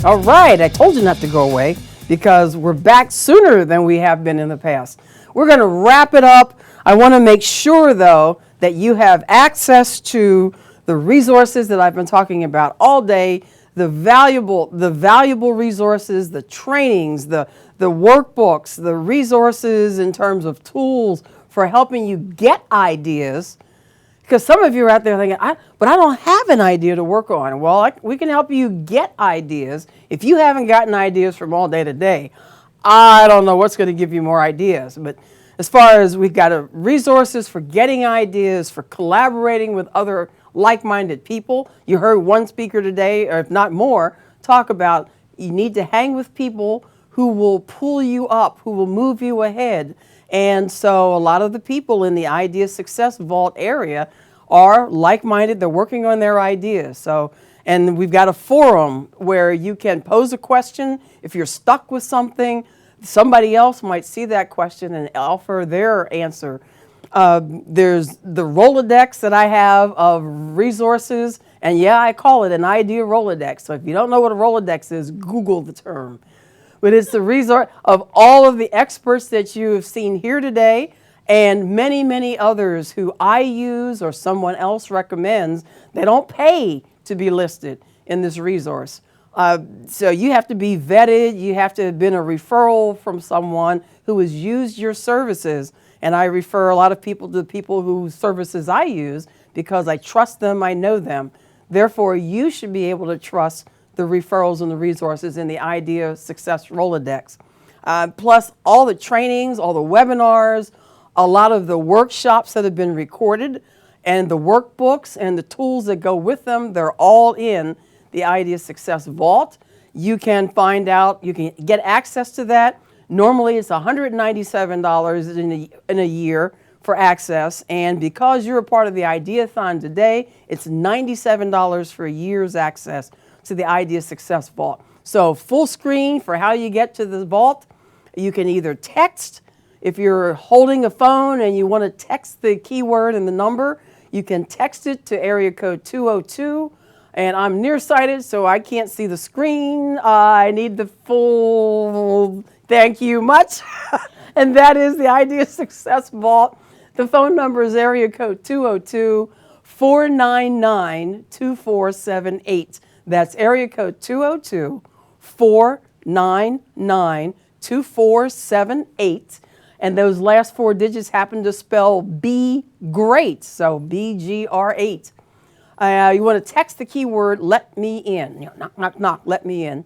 All right, I told you not to go away because we're back sooner than we have been in the past. We're going to wrap it up. I want to make sure, though, that you have access to the resources that I've been talking about all day, the valuable resources, the trainings, the workbooks, the resources in terms of tools for helping you get ideas. Because some of you are out there thinking, but I don't have an idea to work on. Well, we can help you get ideas. If you haven't gotten ideas from all day to day, I don't know what's going to give you more ideas. But as far as we've got resources for getting ideas, for collaborating with other like-minded people. You heard one speaker today, or if not more, talk about you need to hang with people who will pull you up, who will move you ahead. And so a lot of the people in the Idea Success Vault area are like-minded. They're working on their ideas. So, and we've got a forum where you can pose a question. If you're stuck with something, somebody else might see that question and offer their answer. There's the Rolodex that I have of resources. And yeah, I call it an idea Rolodex. So if you don't know what a Rolodex is, Google the term. But it's the resort of all of the experts that you have seen here today and many, many others who I use or someone else recommends. They don't pay to be listed in this resource. So you have to be vetted. You have to have been a referral from someone who has used your services. And I refer a lot of people to the people whose services I use because I trust them, I know them. Therefore, you should be able to trust the referrals and the resources in the Idea Success Rolodex. Plus all the trainings, all the webinars, a lot of the workshops that have been recorded, and the workbooks and the tools that go with them, they're all in the Idea Success Vault. You can find out, you can get access to that. Normally it's $197 in a year for access, and because you're a part of the Ideathon today, it's $97 for a year's access to the Idea Success Vault. So full screen for how you get to the vault. You can either text, if you're holding a phone and you want to text the keyword and the number, you can text it to area code 202. And I'm nearsighted, so I can't see the screen. I need the full, thank you much. And that is the Idea Success Vault. The phone number is area code 202-499-2478. That's area code 202-499-2478. And those last four digits happen to spell Be Great, so BGR8. You want to text the keyword, let me in, knock, knock, knock, let me in.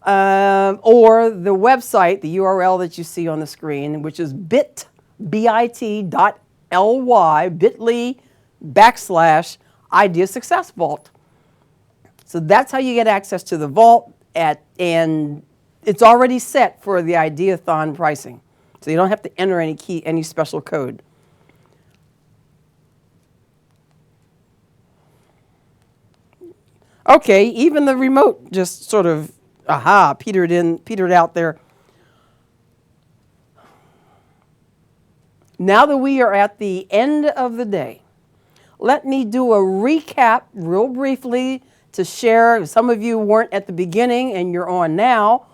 Or the website, the URL that you see on the screen, which is bit.ly/Idea Success Vault. So that's how you get access to the vault, and it's already set for the Ideathon pricing. So you don't have to enter any special code. Okay, even the remote just sort of, petered out there. Now that we are at the end of the day, let me do a recap real briefly to share. Some of you weren't at the beginning and you're on now.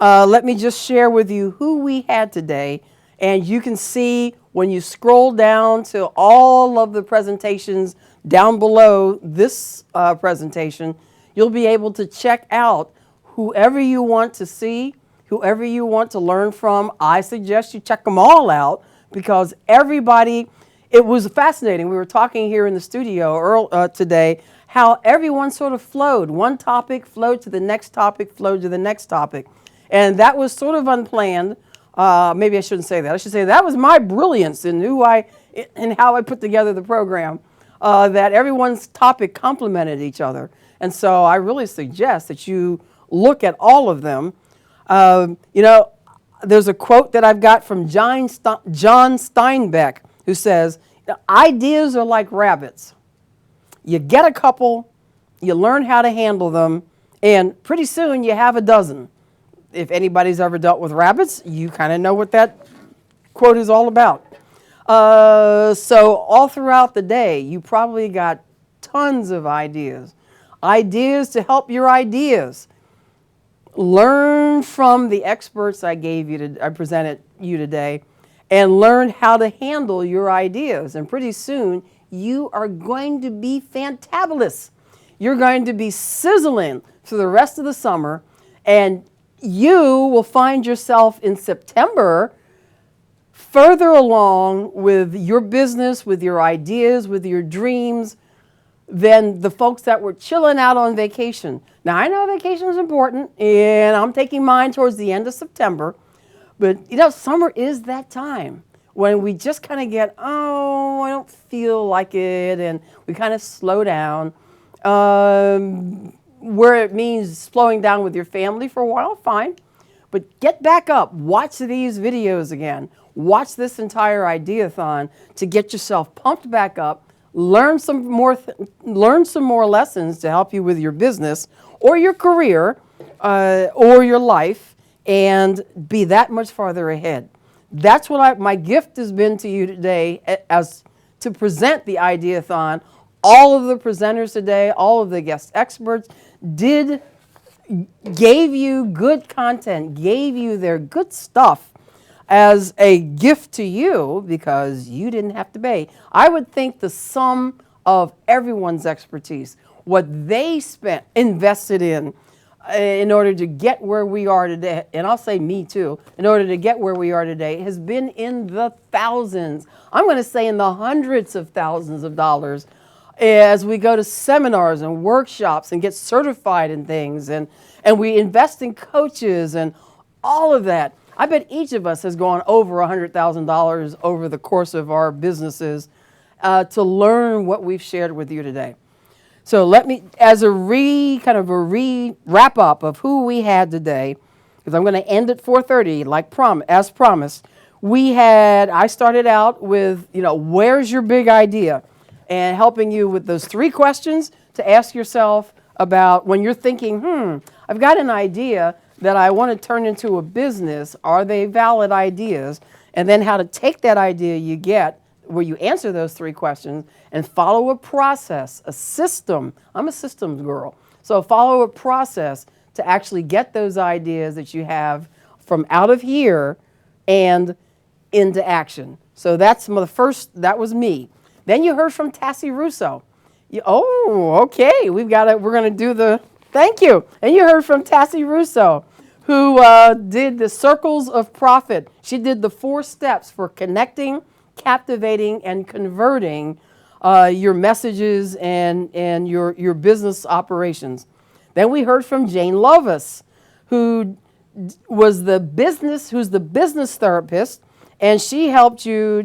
Let me just share with you who we had today. And you can see when you scroll down to all of the presentations down below this presentation, you'll be able to check out whoever you want to see, whoever you want to learn from. I suggest you check them all out because everybody, it was fascinating. We were talking here in the studio today how everyone sort of flowed. One topic flowed to the next topic, flowed to the next topic. And that was sort of unplanned. Maybe I shouldn't say that. I should say that was my brilliance in how I put together the program, that everyone's topic complemented each other. And so I really suggest that you look at all of them. There's a quote that I've got from John Steinbeck, who says, ideas are like rabbits. You get a couple, you learn how to handle them, and pretty soon you have a dozen. If anybody's ever dealt with rabbits, you kind of know what that quote is all about. So all throughout the day, you probably got tons of ideas. Ideas to help your ideas. Learn from the experts I presented you today, and learn how to handle your ideas. And pretty soon, you are going to be fantabulous. You're going to be sizzling for the rest of the summer, and you will find yourself in September further along with your business, with your ideas, with your dreams, than the folks that were chilling out on vacation. Now, I know vacation is important, and I'm taking mine towards the end of September, but summer is that time when we just kind of get, oh, I don't feel like it, and we kind of slow down. Where it means slowing down with your family for a while, fine. But get back up, watch these videos again, watch this entire Ideathon to get yourself pumped back up. Learn some more lessons to help you with your business or your career or your life, and be that much farther ahead. That's what my gift has been to you today, as to present the Ideathon. All of the presenters today, all of the guest experts gave you good content, gave you their good stuff as a gift to you because you didn't have to pay. I would think the sum of everyone's expertise, what they invested in order to get where we are today, and I'll say me too, in order to get where we are today, has been in the thousands. I'm going to say in the hundreds of thousands of dollars as we go to seminars and workshops and get certified in things, and we invest in coaches and all of that. I bet each of us has gone over $100,000 over the course of our businesses to learn what we've shared with you today. So let me, as a wrap up of who we had today, because I'm going to end at 4:30, as promised. I started out with, where's your big idea? And helping you with those 3 questions to ask yourself about when you're thinking, I've got an idea that I want to turn into a business. Are they valid ideas? And then how to take that idea you get, where you answer those 3 questions, and follow a process, a system. I'm a systems girl. So follow a process to actually get those ideas that you have from out of here and into action. So that was me. Then you heard from Tassie Russo. Okay, we're going to do thank you. And you heard from Tassie Russo, who did the circles of profit. She did the 4 steps for connecting, captivating, and converting your messages and your business operations. Then we heard from Jane Lovis, who's the business therapist, and she helped you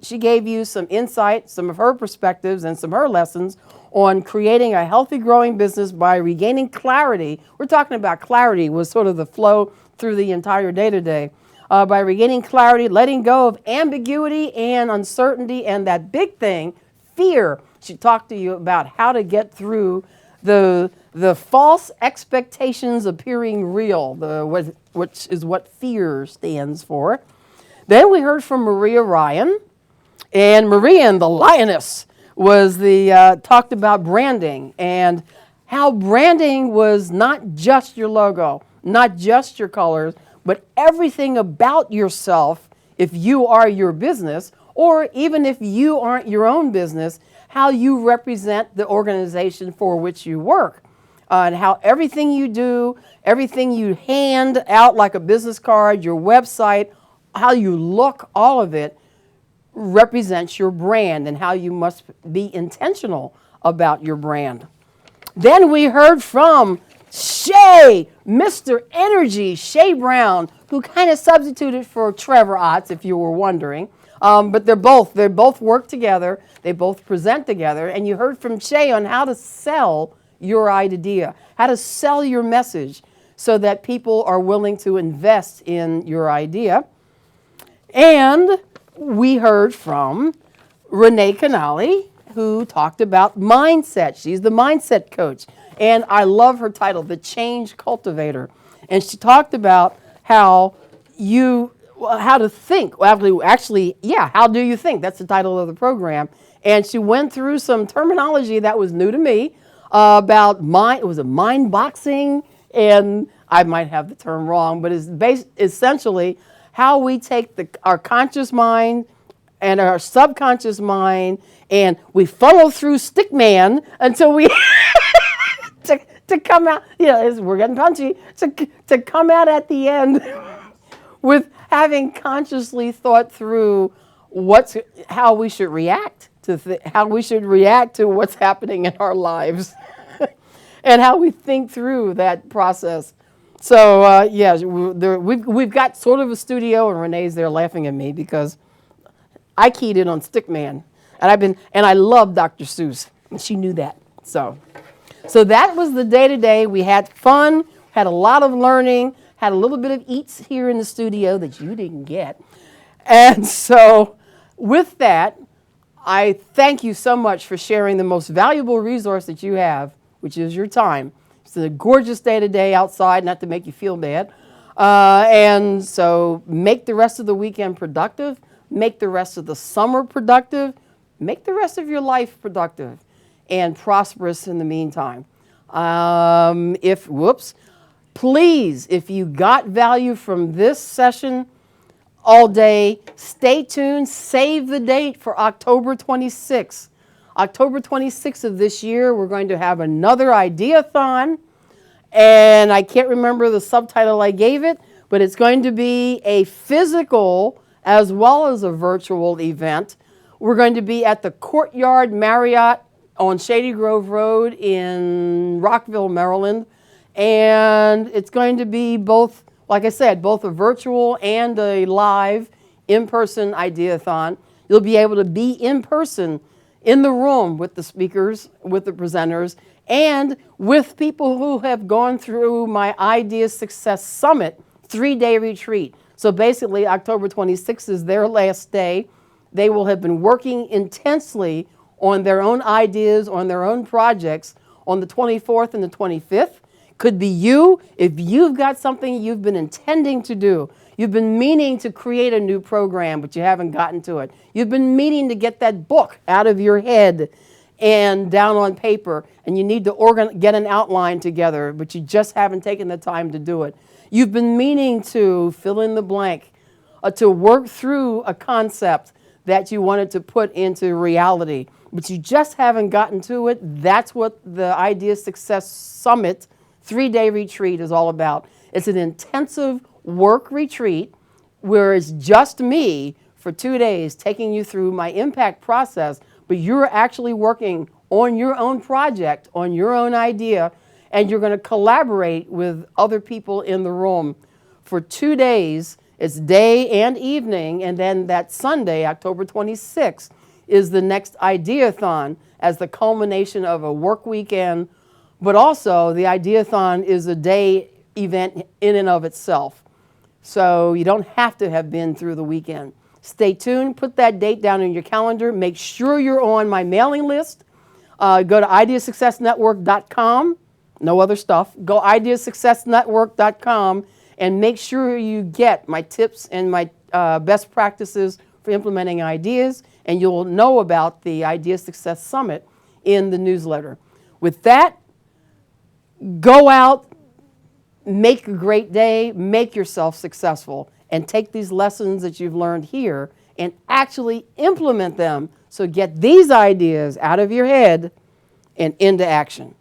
she gave you some insight, some of her perspectives and some of her lessons on creating a healthy, growing business by regaining clarity. We're talking about clarity was sort of the flow through the entire day today. By regaining clarity, letting go of ambiguity and uncertainty, and that big thing, fear. She talked to you about how to get through the false expectations appearing real, which is what fear stands for. Then we heard from Maria Ryan, and Maria, the lioness, talked about branding and how branding was not just your logo, not just your colors, but everything about yourself. If you are your business, or even if you aren't your own business, how you represent the organization for which you work, and how everything you do, everything you hand out like a business card, your website, how you look, all of it represents your brand and how you must be intentional about your brand. Then we heard from Shay, Mr. Energy, Shay Brown, who kind of substituted for Trevor Otts, if you were wondering. But they both work together, they both present together, and you heard from Shay on how to sell your idea, how to sell your message so that people are willing to invest in your idea. And we heard from Renee Canali, who talked about mindset. She's the mindset coach. And I love her title, The Change Cultivator. And she talked about how to think. Actually, how do you think? That's the title of the program. And she went through some terminology that was new to me about mind boxing and I might have the term wrong, but it's essentially how we take our conscious mind and our subconscious mind and we follow through stickman until we to come out, we're getting punchy, to come out at the end with having consciously thought through how we should react how we should react to what's happening in our lives and how we think through that process. So we've got sort of a studio, and Renee's there laughing at me because I keyed in on Stickman, and I love Dr. Seuss, and she knew that. So that was the day-to-day. We had fun, had a lot of learning, had a little bit of eats here in the studio that you didn't get. And so with that, I thank you so much for sharing the most valuable resource that you have, which is your time. It's a gorgeous day today outside, not to make you feel bad. And so make the rest of the weekend productive, make the rest of the summer productive, make the rest of your life productive and prosperous in the meantime. Please, if you got value from this session all day, stay tuned, save the date for October 26th. October 26th of this year, we're going to have another Ideathon, and I can't remember the subtitle I gave it, but it's going to be a physical as well as a virtual event. We're going to be at the Courtyard Marriott on Shady Grove Road in Rockville, Maryland, and it's going to be both, like I said, both a virtual and a live in-person Ideathon. You'll be able to be in person in the room with the speakers, with the presenters, and with people who have gone through my Idea Success Summit 3-day retreat. So basically, October 26th is their last day. They will have been working intensely on their own ideas, on their own projects on the 24th and the 25th. Could be you, if you've got something you've been intending to do. You've been meaning to create a new program, but you haven't gotten to it. You've been meaning to get that book out of your head and down on paper, and you need to get an outline together, but you just haven't taken the time to do it. You've been meaning to fill in the blank, to work through a concept that you wanted to put into reality, but you just haven't gotten to it. That's what the Idea Success Summit 3-day retreat is all about. It's an intensive work retreat where it's just me for 2 days taking you through my impact process, but you're actually working on your own project, on your own idea, and you're going to collaborate with other people in the room for 2 days. It's day and evening, and then that Sunday, October 26th, is the next Ideathon as the culmination of a work weekend, but also the Ideathon is a day event in and of itself. So you don't have to have been through the weekend. Stay tuned, put that date down in your calendar, make sure you're on my mailing list. Go to ideasuccessnetwork.com, no other stuff. Go ideasuccessnetwork.com and make sure you get my tips and my best practices for implementing ideas, and you'll know about the Idea Success Summit in the newsletter. With that, go out, make a great day, make yourself successful, and take these lessons that you've learned here and actually implement them. So get these ideas out of your head and into action.